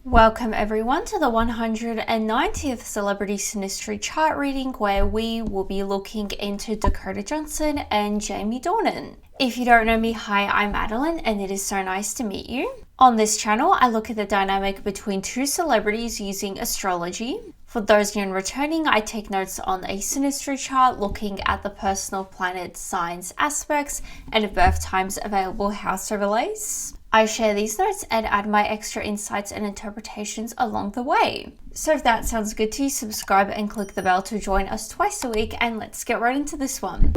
Welcome everyone to the 190th Celebrity Synastry chart reading, where we will be looking into Dakota Johnson and Jamie Dornan. If you don't know me, hi, I'm Madeline and it is so nice to meet you. On this channel, I look at the dynamic between two celebrities using astrology. For those new and returning, I take notes on a synastry chart looking at the personal planet signs, aspects, and birth times available house overlays. I share these notes and add my extra insights and interpretations along the way. So if that sounds good to you, subscribe and click the bell to join us twice a week, and let's get right into this one.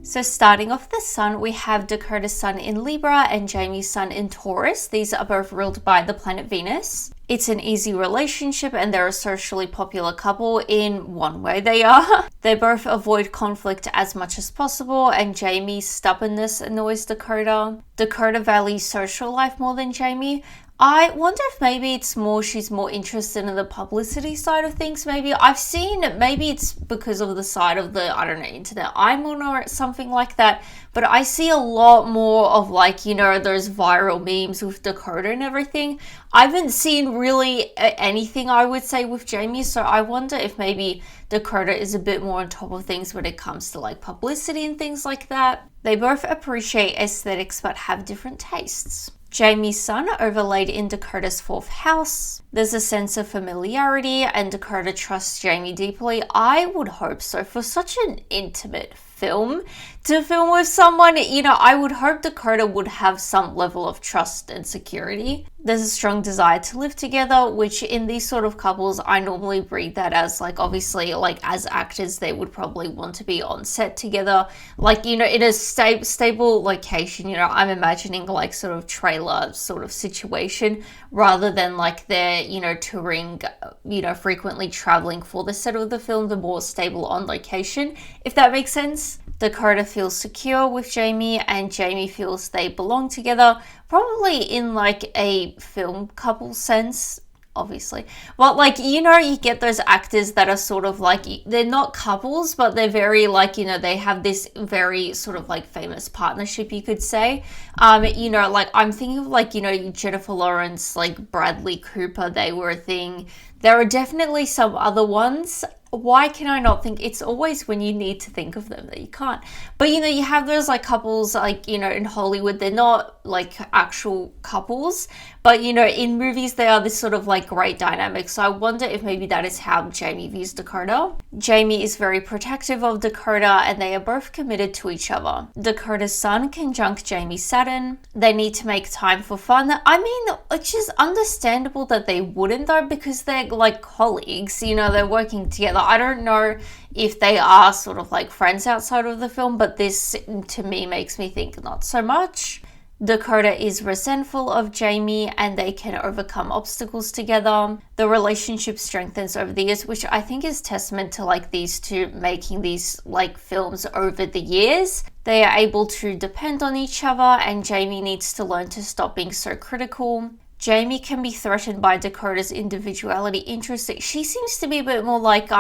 So starting off the sun, we have Dakota's sun in Libra and Jamie's sun in Taurus. These are both ruled by the planet Venus. It's an easy relationship and they're a socially popular couple in one way they are. They both avoid conflict as much as possible, and Jamie's stubbornness annoys Dakota. Dakota values social life more than Jamie. I wonder if maybe it's more she's more interested in the publicity side of things. Maybe I've seen, maybe it's because of the side of the, I don't know, internet I'm on or something like that. But I see a lot more of like, you know, those viral memes with Dakota and everything. I haven't seen really anything, I would say, with Jamie. So I wonder if maybe Dakota is a bit more on top of things when it comes to like publicity and things like that. They both appreciate aesthetics but have different tastes. Jamie's sun overlaid in Dakota's 4th house. There's a sense of familiarity and Dakota trusts Jamie deeply. I would hope so. For such an intimate film to film with someone, you know, I would hope Dakota would have some level of trust and security. There's a strong desire to live together, which in these sort of couples, I normally read that as like, obviously, like as actors, they would probably want to be on set together, like, you know, in a stable location. You know, I'm imagining like sort of trailer sort of situation rather than like they're, you know, touring, you know, frequently traveling for the set of the film, the more stable on location, if that makes sense. Dakota feels secure with Jamie and Jamie feels they belong together, probably in like a film couple sense, obviously. But like, you know, you get those actors that are sort of like, they're not couples, but they're very like, you know, they have this very sort of like famous partnership, you could say. You know, like I'm thinking of like, you know, Jennifer Lawrence, like Bradley Cooper, they were a thing. There are definitely some other ones. Why can I not think? It's always when you need to think of them that you can't. But, you know, you have those like couples like, you know, in Hollywood, they're not like actual couples, but, you know, in movies, they are this sort of like great dynamic. So I wonder if maybe that is how Jamie views Dakota. Jamie is very protective of Dakota and they are both committed to each other. Dakota's sun conjunct Jamie's Saturn. They need to make time for fun. I mean, it's just understandable that they wouldn't though, because they're like colleagues, you know, they're working together. I don't know if they are sort of like friends outside of the film, but this to me makes me think not so much. Dakota is resentful of Jamie and they can overcome obstacles together. The relationship strengthens over the years, which I think is testament to like these two making these like films over the years. They are able to depend on each other and Jamie needs to learn to stop being so critical. Jamie can be threatened by Dakota's individuality interests. She seems to be a bit more like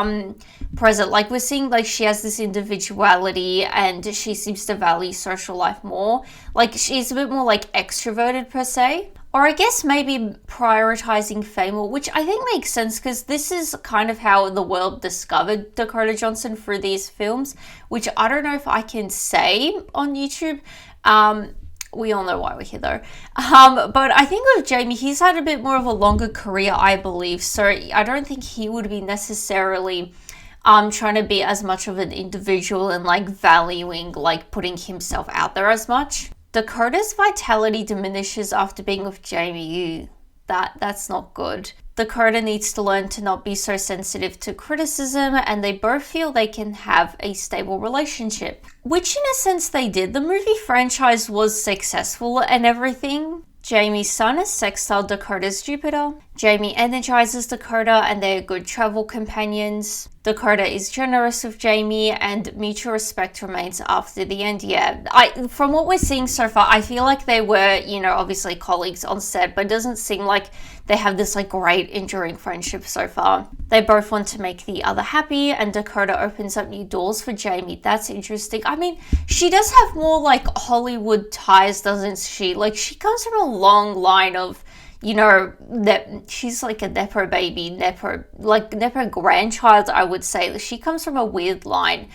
present. Like we're seeing like she has this individuality and she seems to value social life more. Like she's a bit more like extroverted per se. Or I guess maybe prioritizing fame, which I think makes sense because this is kind of how the world discovered Dakota Johnson through these films, which I don't know if I can say on YouTube. We all know why we're here though. But I think with Jamie, he's had a bit more of a longer career, I believe. So I don't think he would be necessarily trying to be as much of an individual and like valuing, like putting himself out there as much. Dakota's vitality diminishes after being with Jamie. That's not good. Dakota needs to learn to not be so sensitive to criticism and they both feel they can have a stable relationship. Which in a sense they did. The movie franchise was successful and everything. Jamie's sun is sextile Dakota's Jupiter. Jamie energizes Dakota and they are good travel companions. Dakota is generous with Jamie and mutual respect remains after the end. Yeah, from what we're seeing so far, I feel like they were, you know, obviously colleagues on set, but it doesn't seem like they have this like great enduring friendship so far. They both want to make the other happy and Dakota opens up new doors for Jamie. That's interesting. I mean, she does have more like Hollywood ties, doesn't she? Like she comes from a long line of, that she's like a Nepo baby, Nepo grandchild, I would say. She comes from a weird line.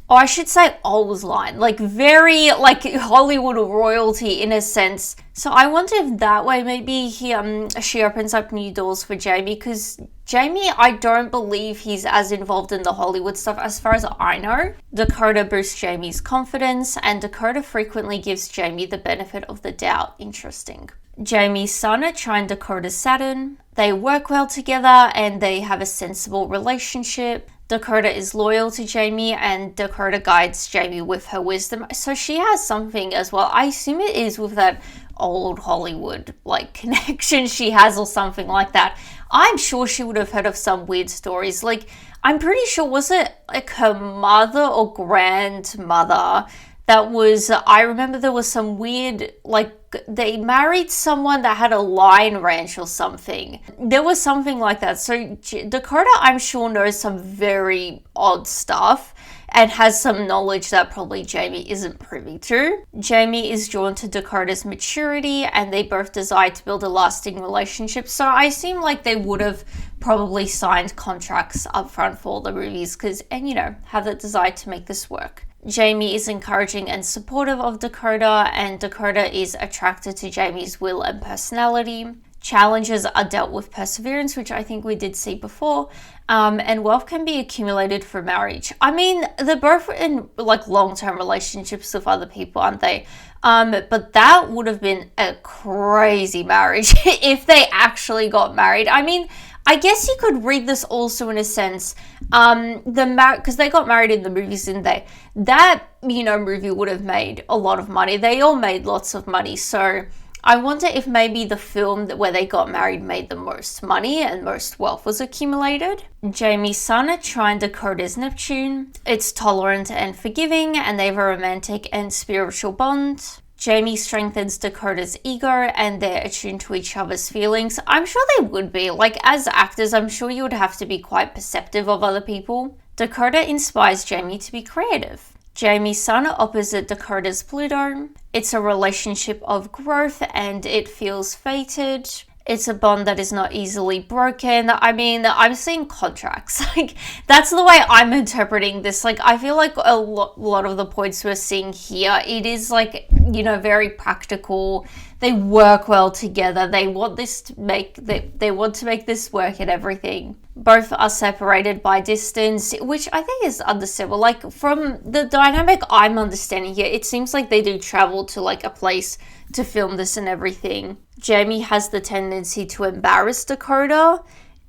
Or I should say old line, like very like Hollywood royalty in a sense. So I wonder if that way maybe she opens up new doors for Jamie, because Jamie, I don't believe he's as involved in the Hollywood stuff as far as I know. Dakota boosts Jamie's confidence, and Dakota frequently gives Jamie the benefit of the doubt. Interesting. Jamie's sun at Trine Dakota's Saturn. They work well together and they have a sensible relationship. Dakota is loyal to Jamie, and Dakota guides Jamie with her wisdom. So she has something as well. I assume it is with that old Hollywood like connection she has or something like that. I'm sure she would have heard of some weird stories. Like, I'm pretty sure, was it like her mother or grandmother that was, I remember there was some weird, like, they married someone that had a lion ranch or something. There was something like that. So Dakota, I'm sure, knows some very odd stuff and has some knowledge that probably Jamie isn't privy to. Jamie is drawn to Dakota's maturity, and they both desire to build a lasting relationship. So I assume like they would have probably signed contracts up front for all the movies, and have the desire to make this work. Jamie is encouraging and supportive of Dakota, and Dakota is attracted to Jamie's will and personality. Challenges are dealt with perseverance, which I think we did see before, and wealth can be accumulated for marriage. I mean, they're both in like long-term relationships with other people, aren't they? But that would have been a crazy marriage if they actually got married. I mean, I guess you could read this also in a sense, because they got married in the movies, didn't they? That, movie would have made a lot of money. They all made lots of money. So I wonder if maybe the film where they got married made the most money and most wealth was accumulated. Jamie's sun at Trine Dakota's Neptune. It's tolerant and forgiving, and they have a romantic and spiritual bond. Jamie strengthens Dakota's ego, and they're attuned to each other's feelings. I'm sure they would be. Like, as actors, I'm sure you would have to be quite perceptive of other people. Dakota inspires Jamie to be creative. Jamie's sun opposite Dakota's Pluto. It's a relationship of growth, and it feels fated. It's a bond that is not easily broken. I mean, I'm seeing contracts. Like, that's the way I'm interpreting this. Like, I feel like a lot of the points we're seeing here, it is like, very practical. They work well together. They want this to make, they want to make this work and everything. Both are separated by distance, which I think is understandable. Like, from the dynamic I'm understanding here, it seems like they do travel to like a place to film this and everything. Jamie has the tendency to embarrass Dakota.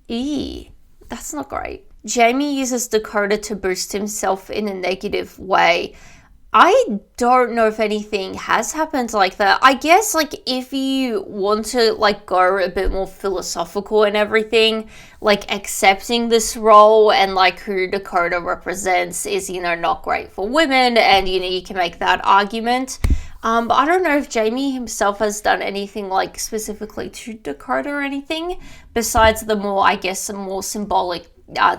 That's not great. Jamie uses Dakota to boost himself in a negative way. I don't know if anything has happened like that. I guess, like, if you want to, like, go a bit more philosophical and everything, like, accepting this role and, like, who Dakota represents is, not great for women, and, you can make that argument. But I don't know if Jamie himself has done anything, like, specifically to Dakota or anything, besides the more symbolic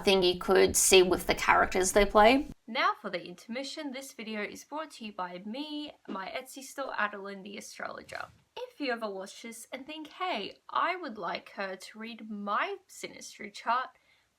thing you could see with the characters they play. Now for the intermission. This video is brought to you by me, my Etsy store, Adeline the Astrologer. If you ever watch this and think, hey, I would like her to read my Synastry chart,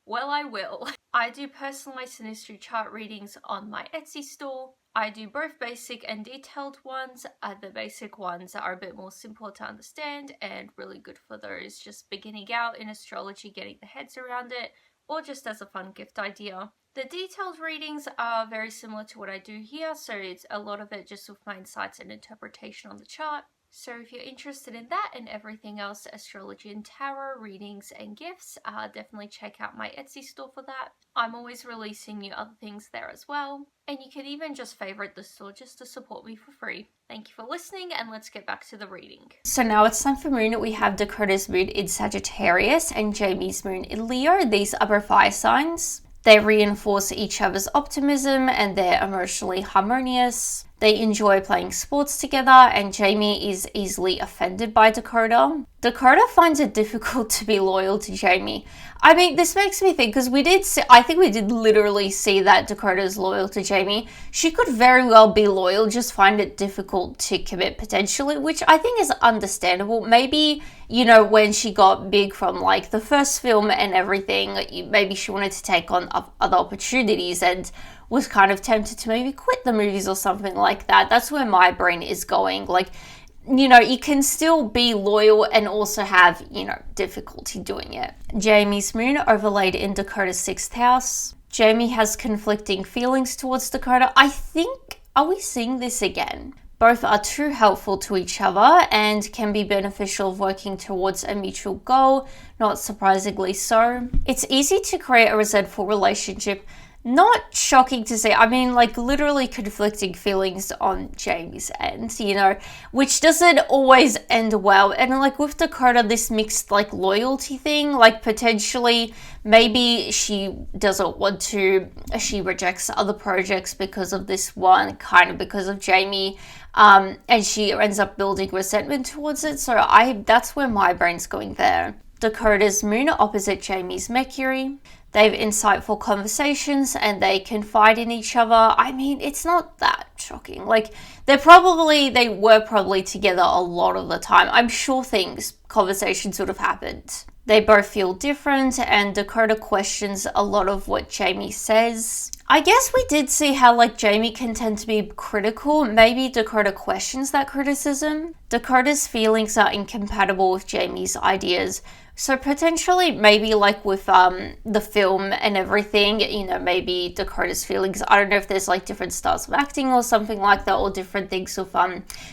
well, I will. I do personalized Synastry chart readings on my Etsy store. I do both basic and detailed ones. The basic ones are a bit more simple to understand and really good for those just beginning out in astrology, getting their heads around it, or just as a fun gift idea. The detailed readings are very similar to what I do here, so it's a lot of it just with my insights and interpretation on the chart. So if you're interested in that and everything else, astrology and tarot, readings and gifts, definitely check out my Etsy store for that. I'm always releasing new other things there as well. And you can even just favorite the store just to support me for free. Thank you for listening, and let's get back to the reading. So now it's time for moon. We have Dakota's moon in Sagittarius and Jamie's moon in Leo. These are both fire signs. They reinforce each other's optimism and they're emotionally harmonious. They enjoy playing sports together, and Jamie is easily offended by Dakota. Dakota finds it difficult to be loyal to Jamie. I mean, this makes me think, because I think we did literally see that Dakota is loyal to Jamie. She could very well be loyal, just find it difficult to commit potentially, which I think is understandable. Maybe, you know, when she got big from like the first film and everything, maybe she wanted to take on other opportunities and was kind of tempted to maybe quit the movies or something like that. That's where my brain is going. Like, you know, you can still be loyal and also have, you know, difficulty doing it. Jamie's moon overlaid in Dakota's 6th house. Jamie has conflicting feelings towards Dakota. I think, are we seeing this again? Both are too helpful to each other and can be beneficial working towards a mutual goal, not surprisingly so. It's easy to create a resentful relationship. Not shocking to say. I mean, like, literally conflicting feelings on Jamie's end, you know, which doesn't always end well. And like with Dakota, this mixed like loyalty thing, like potentially maybe she doesn't want to, she rejects other projects because of this one, kind of because of Jamie, and she ends up building resentment towards it. So that's where my brain's going there. Dakota's moon opposite Jamie's Mercury. They have insightful conversations and they confide in each other. I mean, it's not that shocking. Like, they were probably together a lot of the time. I'm sure conversations would have happened. They both feel different, and Dakota questions a lot of what Jamie says. I guess we did see how like Jamie can tend to be critical. Maybe Dakota questions that criticism. Dakota's feelings are incompatible with Jamie's ideas. So potentially maybe like with the film and everything, you know, maybe Dakota's feelings, I don't know if there's like different styles of acting or something like that, or different things of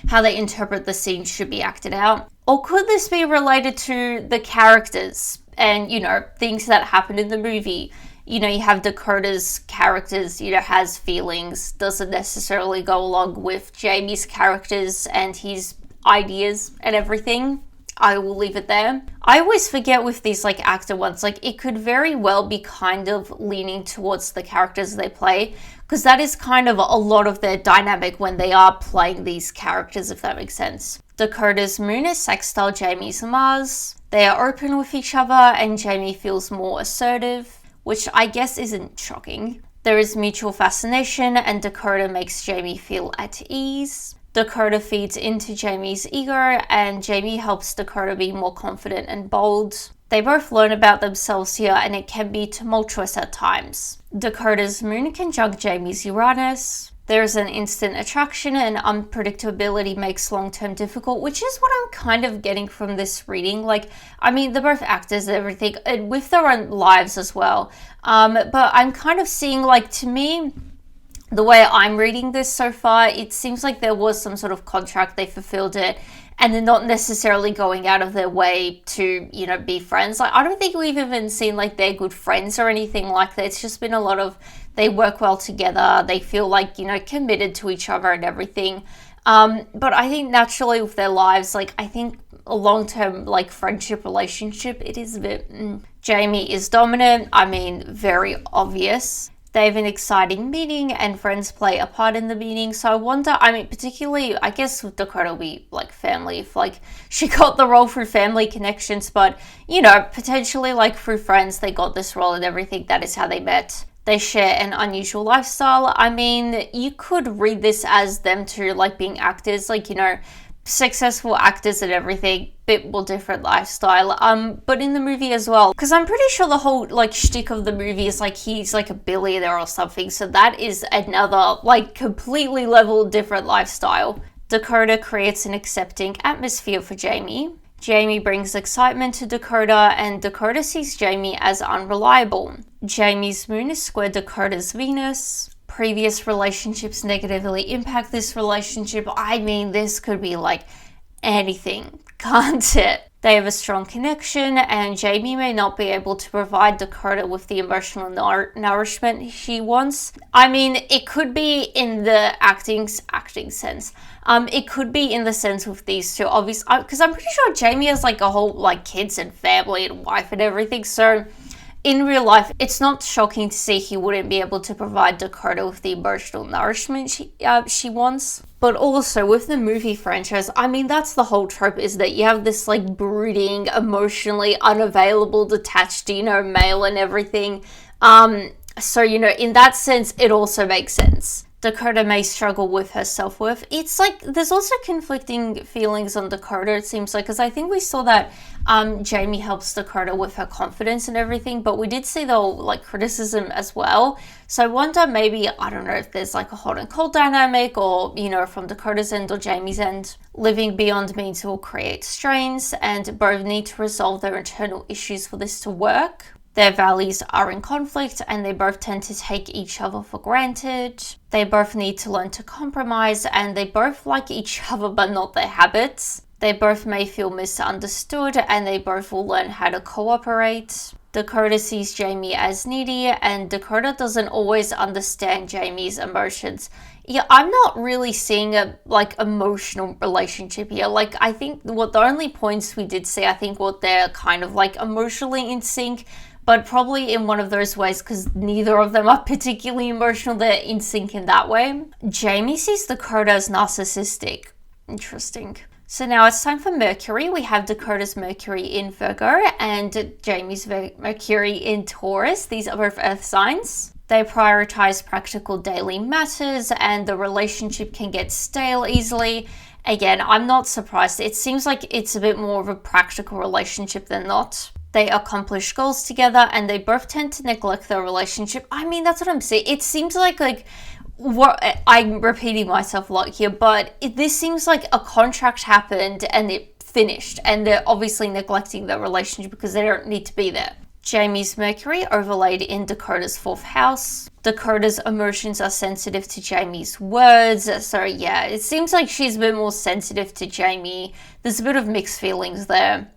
how they interpret the scene should be acted out. Or could this be related to the characters and, you know, things that happen in the movie? You know, you have Dakota's characters, you know, has feelings, doesn't necessarily go along with Jamie's characters and his ideas and everything. I will leave it there. I always forget with these like actor ones, like it could very well be kind of leaning towards the characters they play, because that is kind of a lot of their dynamic when they are playing these characters, if that makes sense. Dakota's moon is sextile Jamie's Mars. They are open with each other and Jamie feels more assertive, which I guess isn't shocking. There is mutual fascination and Dakota makes Jamie feel at ease. Dakota feeds into Jamie's ego and Jamie helps Dakota be more confident and bold. They both learn about themselves here and it can be tumultuous at times. Dakota's moon conjunct Jamie's Uranus. There is an instant attraction and unpredictability makes long-term difficult, which is what I'm kind of getting from this reading. Like, I mean, they're both actors and everything, and with their own lives as well. But I'm kind of seeing, like, to me, the way I'm reading this so far, it seems like there was some sort of contract, they fulfilled it, and they're not necessarily going out of their way to, you know, be friends. Like, I don't think we've even seen, like, they're good friends or anything like that. It's just been a lot of, they work well together, they feel like, you know, committed to each other and everything. But I think naturally with their lives, like, I think a long-term, like, friendship relationship, it is a bit, Jamie is dominant, I mean, very obvious. They have an exciting meeting and friends play a part in the meeting. So I wonder, I mean, particularly, I guess with Dakota will be like family, if like she got the role through family connections, but you know, potentially like through friends, they got this role and everything. That is how they met. They share an unusual lifestyle. I mean, you could read this as them two like being actors, like, you know, successful actors and everything, bit more different lifestyle, but in the movie as well, because I'm pretty sure the whole like shtick of the movie is like he's like a billionaire or something, so that is another like completely level different lifestyle. Dakota creates an accepting atmosphere for Jamie. Jamie brings excitement to Dakota and Dakota sees Jamie as unreliable. Jamie's moon is square Dakota's Venus. Previous relationships negatively impact this relationship. I mean, this could be like anything, can't it? They have a strong connection and Jamie may not be able to provide Dakota with the emotional nourishment she wants. I mean, it could be in the acting sense. It could be in the sense with these two, obviously, because I'm pretty sure Jamie has like a whole like kids and family and wife and everything, so in real life, it's not shocking to see he wouldn't be able to provide Dakota with the emotional nourishment she wants. But also with the movie franchise, I mean, that's the whole trope, is that you have this like brooding, emotionally unavailable, detached, male and everything. So, in that sense, it also makes sense. Dakota may struggle with her self-worth. It's like, there's also conflicting feelings on Dakota, it seems like, because I think we saw that Jamie helps Dakota with her confidence and everything, but we did see the like criticism as well. So I wonder, maybe, I don't know if there's like a hot and cold dynamic, or, from Dakota's end or Jamie's end. Living beyond means will create strains, and both need to resolve their internal issues for this to work. Their values are in conflict, and they both tend to take each other for granted. They both need to learn to compromise, and they both like each other but not their habits. They both may feel misunderstood, and they both will learn how to cooperate. Dakota sees Jamie as needy, and Dakota doesn't always understand Jamie's emotions. Yeah, I'm not really seeing a emotional relationship here. Like, I think what the only points we did see, I think what they're kind of like emotionally in sync, but probably in one of those ways, because neither of them are particularly emotional, they're in sync in that way. Jamie sees Dakota as narcissistic. Interesting. So now it's time for Mercury. We have Dakota's Mercury in Virgo and Jamie's Mercury in Taurus. These are both earth signs. They prioritize practical daily matters, and the relationship can get stale easily. Again, I'm not surprised. It seems like it's a bit more of a practical relationship than not. They accomplish goals together, and they both tend to neglect their relationship. I mean, that's what I'm saying. It seems like what I'm repeating myself a lot here, but this seems like a contract happened and it finished, and they're obviously neglecting their relationship because they don't need to be there. Jamie's Mercury overlaid in Dakota's 4th house. Dakota's emotions are sensitive to Jamie's words. So yeah, it seems like she's a bit more sensitive to Jamie. There's a bit of mixed feelings there.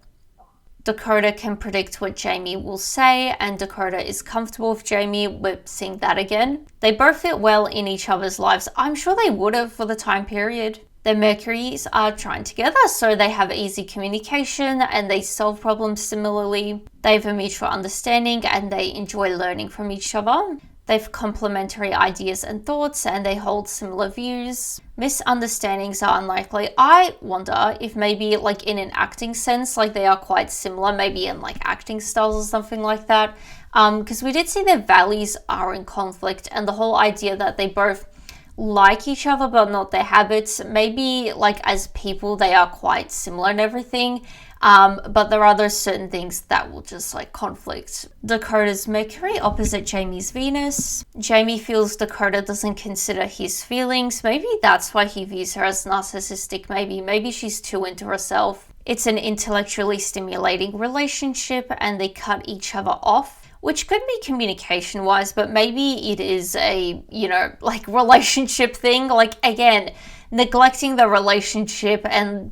Dakota can predict what Jamie will say, and Dakota is comfortable with Jamie. We're seeing that again. They both fit well in each other's lives. I'm sure they would have for the time period. Their Mercuries are trying together, so they have easy communication and they solve problems similarly. They have a mutual understanding and they enjoy learning from each other. They have complementary ideas and thoughts, and they hold similar views. Misunderstandings are unlikely. I wonder if maybe like in an acting sense, like they are quite similar, maybe in like acting styles or something like that. Because we did see their values are in conflict, and the whole idea that they both like each other but not their habits. Maybe like as people they are quite similar and everything, but there are those certain things that will just like conflict. Dakota's Mercury opposite Jamie's Venus. Jamie feels Dakota doesn't consider his feelings. Maybe that's why he views her as narcissistic. Maybe she's too into herself. It's an intellectually stimulating relationship, and they cut each other off, which could be communication wise, but maybe it is a, like relationship thing. Like, again, neglecting the relationship,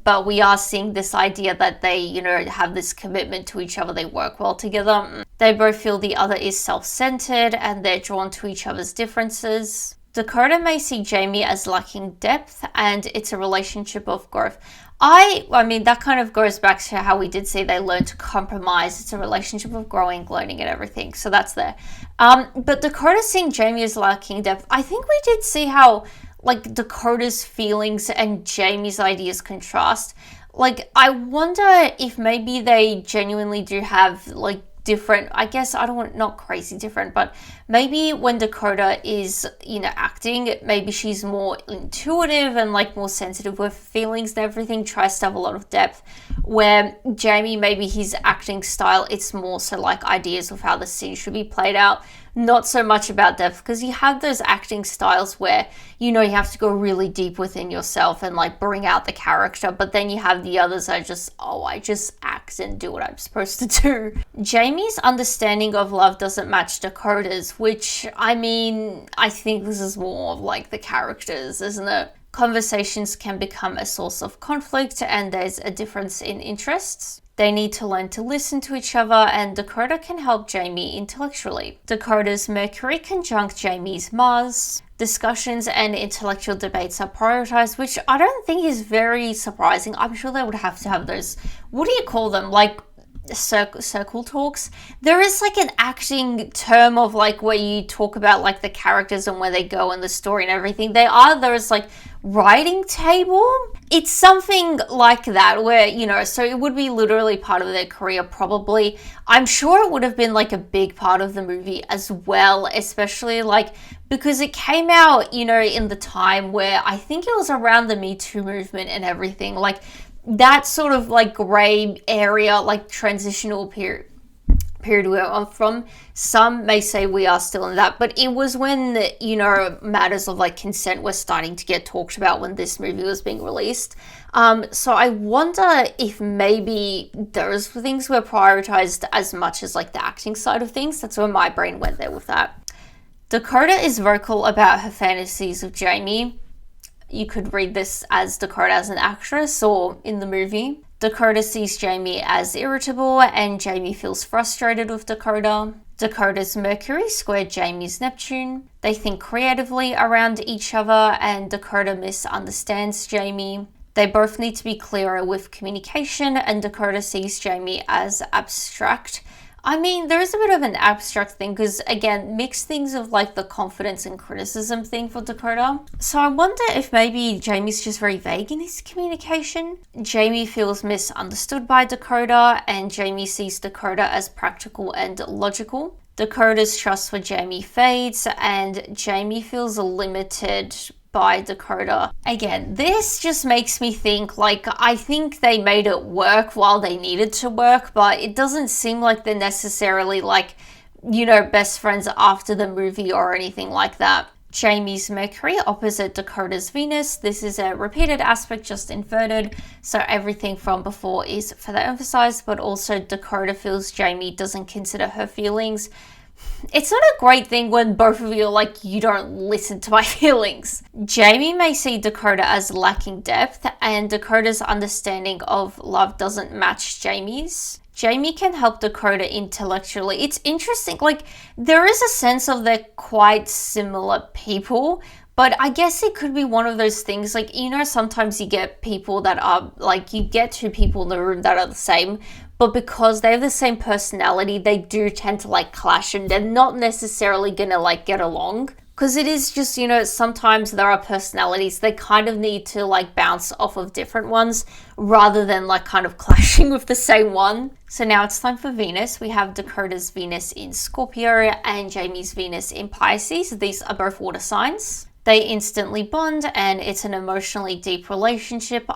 but we are seeing this idea that they, have this commitment to each other, they work well together. They both feel the other is self-centered, and they're drawn to each other's differences. Dakota may see Jamie as lacking depth, and it's a relationship of growth. I mean, that kind of goes back to how we did see they learn to compromise. It's a relationship of growing, learning, and everything. So that's there. But Dakota seeing Jamie as lacking depth, I think we did see how, like, Dakota's feelings and Jamie's ideas contrast. Like, I wonder if maybe they genuinely do have, like, different, I guess, I don't want, not crazy different, but maybe when Dakota is, acting, maybe she's more intuitive and like more sensitive with feelings and everything, tries to have a lot of depth, where Jamie, maybe his acting style, it's more so like ideas of how the scene should be played out, not so much about depth, because you have those acting styles where, you have to go really deep within yourself and like bring out the character, but then you have the others that are just, I just act and do what I'm supposed to do. Jamie's understanding of love doesn't match Dakota's, which, I mean, I think this is more of like the characters, isn't it? Conversations can become a source of conflict, and there's a difference in interests. They need to learn to listen to each other, and Dakota can help Jamie intellectually. Dakota's Mercury conjunct Jamie's Mars. Discussions and intellectual debates are prioritized, which I don't think is very surprising. I'm sure they would have to have those, what do you call them? Like circle talks. There is like an acting term of like where you talk about like the characters and where they go in the story and everything. There's like writing table. It's something like that where, you know, so it would be literally part of their career probably. I'm sure it would have been like a big part of the movie as well, especially like because it came out, you know, in the time where I think it was around the Me Too movement and everything, like that sort of like gray area, like transitional period where I'm from. Some may say we are still in that, but it was when, you know, matters of like consent were starting to get talked about when this movie was being released. So I wonder if maybe those things were prioritized as much as like the acting side of things. That's where my brain went there with that. Dakota is vocal about her fantasies of Jamie. You could read this as Dakota as an actress or in the movie. Dakota sees Jamie as irritable and Jamie feels frustrated with Dakota. Dakota's Mercury squared Jamie's Neptune. They think creatively around each other and Dakota misunderstands Jamie. They both need to be clearer with communication and Dakota sees Jamie as abstract. I mean, there is a bit of an abstract thing because, again, mixed things of like the confidence and criticism thing for Dakota. So I wonder if maybe Jamie's just very vague in his communication. Jamie feels misunderstood by Dakota and Jamie sees Dakota as practical and logical. Dakota's trust for Jamie fades and Jamie feels limited by Dakota. Again, this just makes me think like I think they made it work while they needed to work, but it doesn't seem like they're necessarily like, you know, best friends after the movie or anything like that. Jamie's Mercury opposite Dakota's Venus. This is a repeated aspect, just inverted. So everything from before is further emphasized, but also Dakota feels Jamie doesn't consider her feelings. It's not a great thing when both of you are like, you don't listen to my feelings. Jamie may see Dakota as lacking depth, and Dakota's understanding of love doesn't match Jamie's. Jamie can help Dakota intellectually. It's interesting, like, there is a sense of they're quite similar people, but I guess it could be one of those things, like, you know, sometimes you get people that are, like, you get two people in the room that are the same, but because they have the same personality, they do tend to, like, clash, and they're not necessarily gonna, like, get along. Because it is just, you know, sometimes there are personalities, they kind of need to, like, bounce off of different ones, rather than, like, kind of clashing with the same one. So now it's time for Venus. We have Dakota's Venus in Scorpio and Jamie's Venus in Pisces. These are both water signs. They instantly bond and it's an emotionally deep relationship.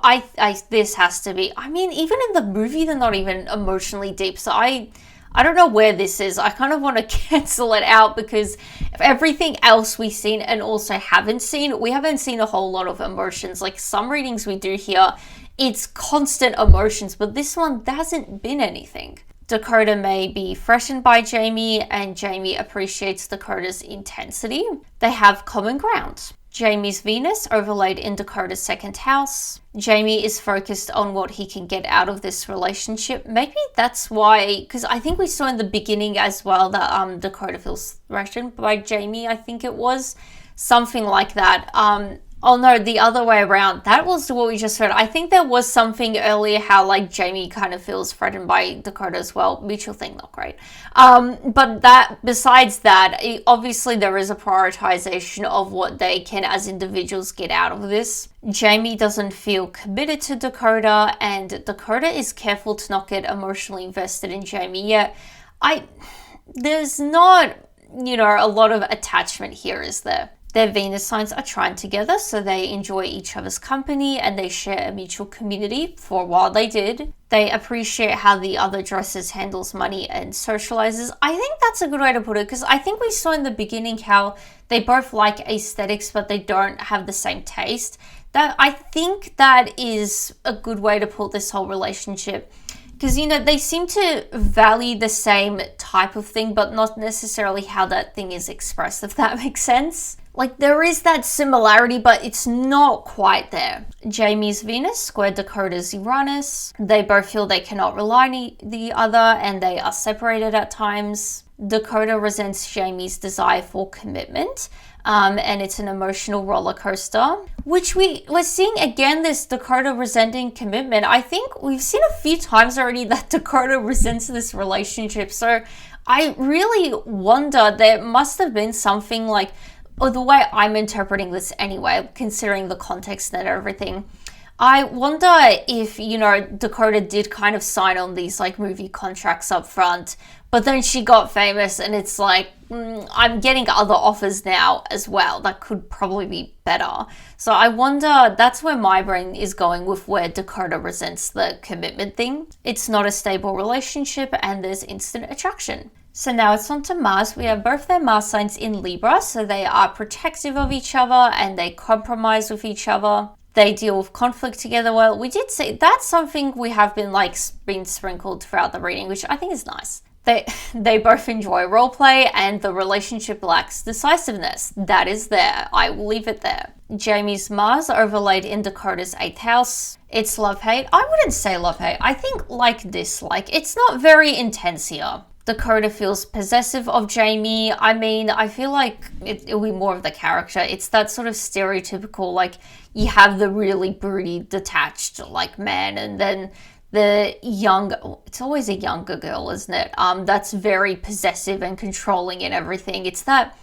This has to be, I mean, even in the movie, they're not even emotionally deep. So I don't know where this is. I kind of want to cancel it out because everything else we've seen and also haven't seen, we haven't seen a whole lot of emotions. Like some readings we do here, it's constant emotions, but this one, there hasn't been anything. Dakota may be threatened by Jamie and Jamie appreciates Dakota's intensity. They have common ground. Jamie's Venus overlaid in Dakota's second house. Jamie is focused on what he can get out of this relationship. Maybe that's why, because I think we saw in the beginning as well that Dakota feels threatened by Jamie, I think it was. Something like that. Oh no, the other way around. That was what we just heard. I think there was something earlier how like Jamie kind of feels threatened by Dakota as well. Mutual thing, not great. But that, besides that, obviously there is a prioritization of what they can as individuals get out of this. Jamie doesn't feel committed to Dakota and Dakota is careful to not get emotionally invested in Jamie yet. There's not, you know, a lot of attachment here, is there? Their Venus signs are trined together, so they enjoy each other's company and they share a mutual community. For a while they did. They appreciate how the other dresses, handles money and socializes. I think that's a good way to put it because I think we saw in the beginning how they both like aesthetics but they don't have the same taste. That I think that is a good way to put this whole relationship. Because, you know, they seem to value the same type of thing, but not necessarily how that thing is expressed, if that makes sense. Like, there is that similarity, but it's not quite there. Jamie's Venus squared Dakota's Uranus. They both feel they cannot rely on the other, and they are separated at times. Dakota resents Jamie's desire for commitment. and it's an emotional roller coaster, which we're seeing again, this Dakota resenting commitment. I think we've seen a few times already that Dakota resents this relationship. So I really wonder, there must have been something like, or the way I'm interpreting this anyway, considering the context and everything, I wonder if, Dakota did kind of sign on these like movie contracts up front, but then she got famous and it's like, I'm getting other offers now as well that could probably be better. So I wonder, that's where my brain is going with where Dakota resents the commitment thing. It's not a stable relationship and there's instant attraction. So now it's on to Mars. We have both their Mars signs in Libra, so they are protective of each other and they compromise with each other. They deal with conflict together well. We did see that's something we have been sprinkled throughout the reading, which I think is nice. They both enjoy roleplay and the relationship lacks decisiveness. That is there. I will leave it there. Jamie's Mars overlaid in Dakota's 8th house. It's love-hate. I wouldn't say love-hate. I think like-dislike. It's not very intense here. Dakota feels possessive of Jamie. I mean, I feel like it'll be more of the character. It's that sort of stereotypical, like, you have the really broody, detached, like, man, and then the it's always a younger girl, isn't it? That's very possessive and controlling and everything. It's that,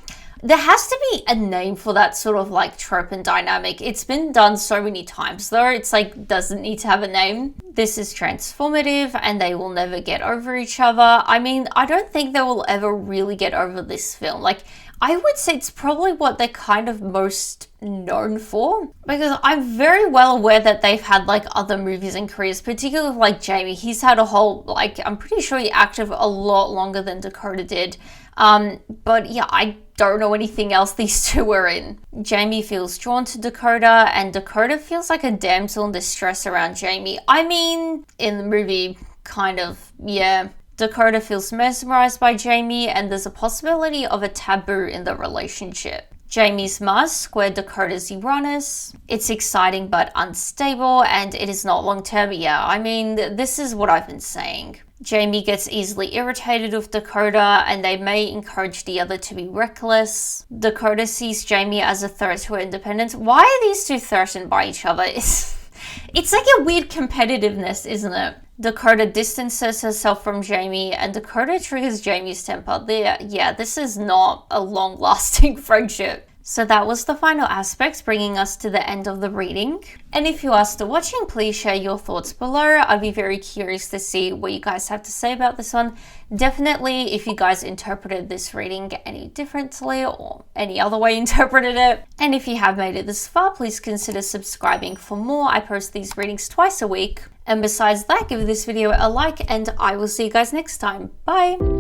there has to be a name for that sort of like trope and dynamic. It's been done so many times though, it's like, doesn't need to have a name. This is transformative and they will never get over each other. I mean, I don't think they will ever really get over this film. Like, I would say it's probably what they're kind of most known for, because I'm very well aware that they've had like other movies and careers, particularly with like Jamie. He's had a whole, like, I'm pretty sure he acted a lot longer than Dakota did. But yeah, I don't know anything else these two were in. Jamie feels drawn to Dakota and Dakota feels like a damsel in distress around Jamie. I mean, in the movie, kind of, yeah. Dakota feels mesmerized by Jamie and there's a possibility of a taboo in the relationship. Jamie's Mars squared Dakota's Uranus. It's exciting but unstable and it is not long-term. Yeah, I mean, this is what I've been saying. Jamie gets easily irritated with Dakota and they may encourage the other to be reckless. Dakota sees Jamie as a threat to her independence. Why are these two threatened by each other? It's like a weird competitiveness, isn't it? Dakota distances herself from Jamie and Dakota triggers Jamie's temper. Yeah, this is not a long-lasting friendship. So that was the final aspect, bringing us to the end of the reading. And if you are still watching, please share your thoughts below. I'd be very curious to see what you guys have to say about this one. Definitely, if you guys interpreted this reading any differently or any other way interpreted it. And if you have made it this far, please consider subscribing for more. I post these readings twice a week. And besides that, give this video a like and I will see you guys next time. Bye!